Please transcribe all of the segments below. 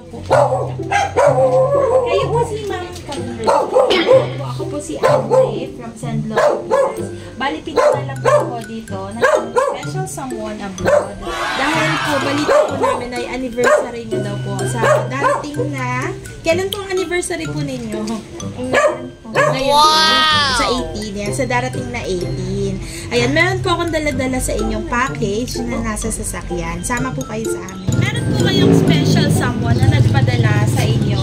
Kayo po si Ma'am Camille. Ako po si Andre from San Lucas. Bali, pinadala po ako dito ng special someone abroad. Dahil po, balita po namin ay anniversary niyo daw po sa darating na... Kailan po ang anniversary po ninyo? Ngayon po, sa 18 yan, sa darating na 18. Ayan, meron po akong dala-dala sa inyong package na nasa sasakyan. Sama po kayo sa amin. Meron po kayong special someone na nagpadala sa inyo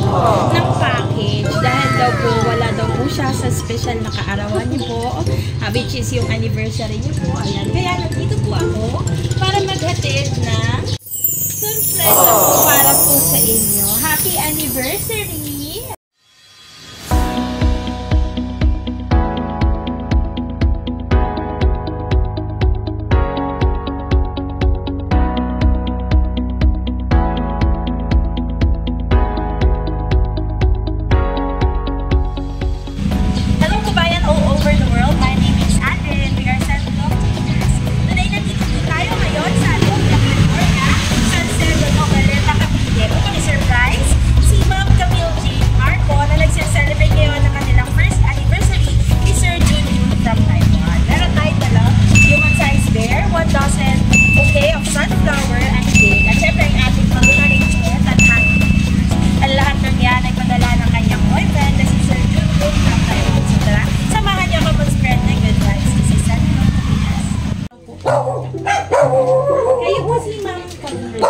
ng package dahil daw po wala daw po siya sa special na kaarawan niyo po, which is yung anniversary niyo po. Ayan, kaya nandito po ako para maghatid na surprise po para po sa inyo. Happy anniversary! Kayo po si Ma'am Camille.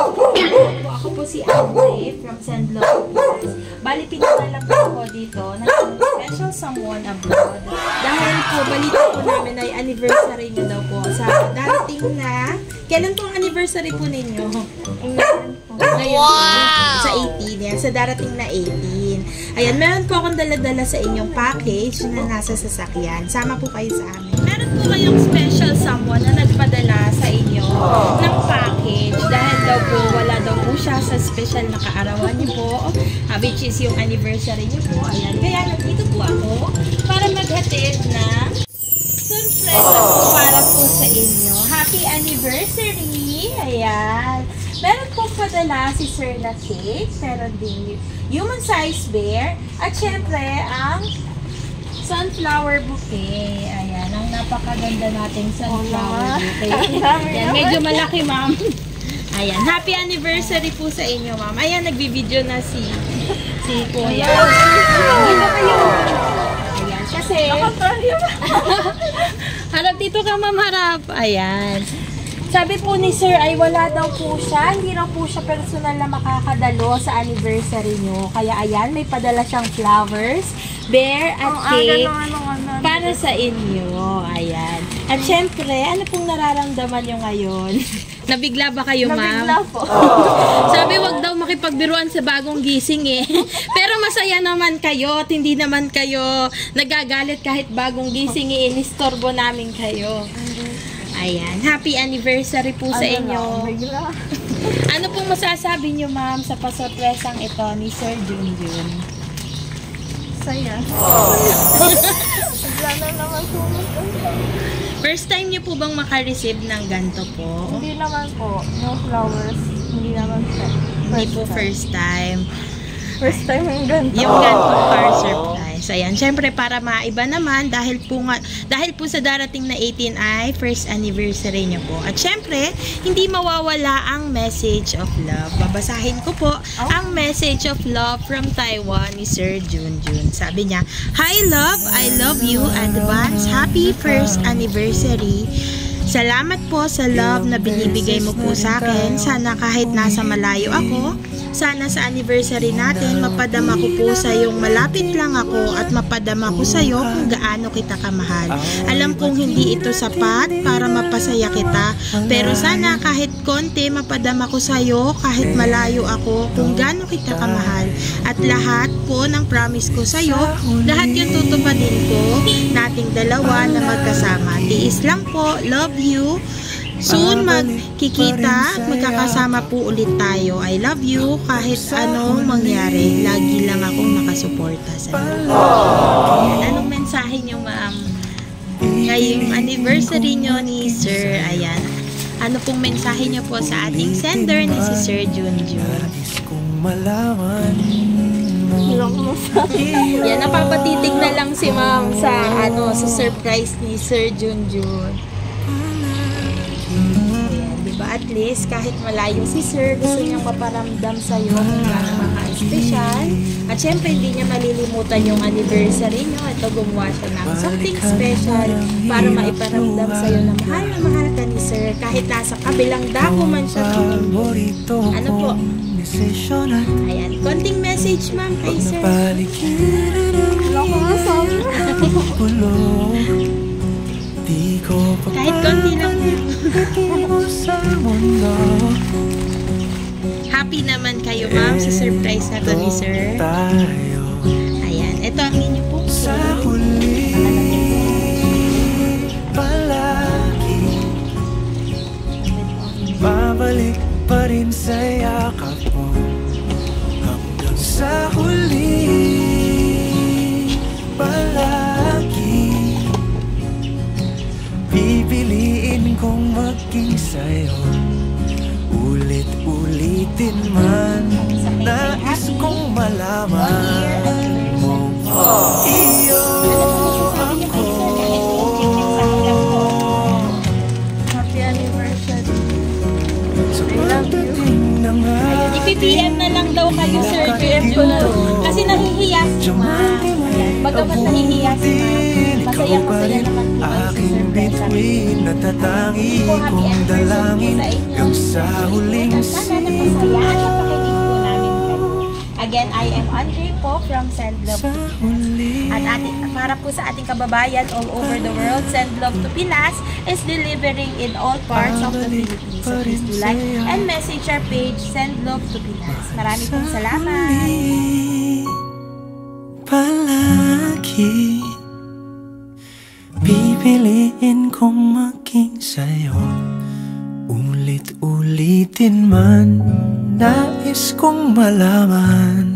Ako po si Andre from San Lucas. Bali, pinadala po ako dito ng special someone abroad. Dahil po, balita po namin ay anniversary niyo daw po sa darating na... Kailan po ang anniversary po ninyo? Ngayon po, sa 18 yan, sa darating na 18. Ayan, meron po akong dala-dala sa inyong package na nasa sasakyan. Sama po kayo sa amin. Meron po kayong special someone na nagpadala sa inyo ng package dahil daw po wala daw po siya sa special na kaarawan niyo po, which is yung anniversary niyo po. Ayan, kaya nandito po ako para maghatid na surprise po para po sa inyo. Happy anniversary! Ayan. Meron po padala si Sir na cake, meron din human size bear, at syempre ang sunflower bouquet. Ayan, ang napakaganda nating sunflower bouquet. Ayan, medyo malaki, ma'am. Ayan, happy anniversary po sa inyo, ma'am. Ayan, nagbibideo na si Kuya. Ayan, kasi... Harap dito ka, ma'am, harap. Ayan. Sabi po ni Sir ay wala daw po siya. Hindi raw po siya personal na makakadalo sa anniversary nyo. Kaya ayan, may padala siyang flowers, bear, at cake para sa inyo. Ayan. At syempre, ano pong nararamdaman nyo ngayon? Nabigla ba kayo, ma'am? Nabigla po. Sabi wag daw makipagbiruan sa bagong gising eh. Pero masaya naman kayo at hindi naman kayo nagagalit kahit bagong gising inistorbo namin kayo. Ayan. Happy anniversary po sa inyo. Ano pong masasabi nyo, ma'am, sa pasorpresang ito ni Sir Junjun? Saya. Wala na naman pumunta. First time nyo po bang makareceive ng ganito po? Hindi naman po. No flowers. Hindi naman po. Hindi po first time. First time yung ganito. Yung ganito car surprise. Ayan. Siyempre, para maiba naman, dahil po sa darating na 18 ay first anniversary nyo po. At siyempre, hindi mawawala ang message of love. Babasahin ko po ang message of love from Taiwan ni Sir Junjun. Sabi niya, "Hi love, I love you. Advance happy first anniversary. Salamat po sa love na binibigay mo po sa akin. Sana kahit nasa malayo ako, sana sa anniversary natin, mapadama ko po sa iyong malapit lang ako at mapadama ko sa iyo kung gaano kita kamahal. Alam kong hindi ito sapat para mapasaya kita, pero sana kahit konti mapadama ko sa iyo kahit malayo ako kung gaano kita kamahal. At lahat po ng promise ko sa iyo, lahat yung tutupadin ko, nating dalawa na magkasama. Tiis lang po, love you. Soon magkikita at magkakasama po ulit tayo. I love you kahit anong mangyari. Lagi lang akong nakasuporta sa iyo." Anong mensahe niyo, ma'am? Ngayong anniversary niyo ni Sir, ayan. Ano pong mensahe niyo po sa ating sender ni si Sir Junjun? malaman mo. Yan, napapatitig na lang si ma'am sa sa surprise ni Sir Junjun. Ayan, diba? At least, kahit malayo si Sir, gusto niyang maparamdam sa'yo kung gaano mga espesyal. At syempre, hindi niya malilimutan yung anniversary niyo. Ito, gumawa siya ng something special para maiparamdam sa'yo na mahal ka ni Sir. Kahit nasa kabilang dako man siya. Ano po? Ayan, konting message ma'am kay Sir. Kahit konti lang happy naman kayo ma'am sa surprise na to ni Sir. Ayan, ito ang inyo po. Sa huli palagi babalik pa rin sa yakap mo. Hanggang sa huli palagi pipiliin kong maging sa'yo. Ulit-ulitin man nais kong malaman mo. Iyo ako. Happy anniversary. Sa pagdating ng Ayun, i-PM na lang daw kayo Sir Junjun. Kasi nahihiya si ma'am. Bagamat nahihiya si ma'am, masaya naman po kayo sa surprise. natatangi kong dalangin yung sa huling sana napasaya at napakinig po namin kayo. Again, I am Andre po from Send Love to Pinas. At para po sa ating kababayan all over the world, Send Love to Pinas is delivering in all parts of the Philippines. So please do like and message our page, Send Love to Pinas. Maraming pong salamat. Palagi pipiliin kong maging sa'yo. Ulit-ulitin man nais kong malaman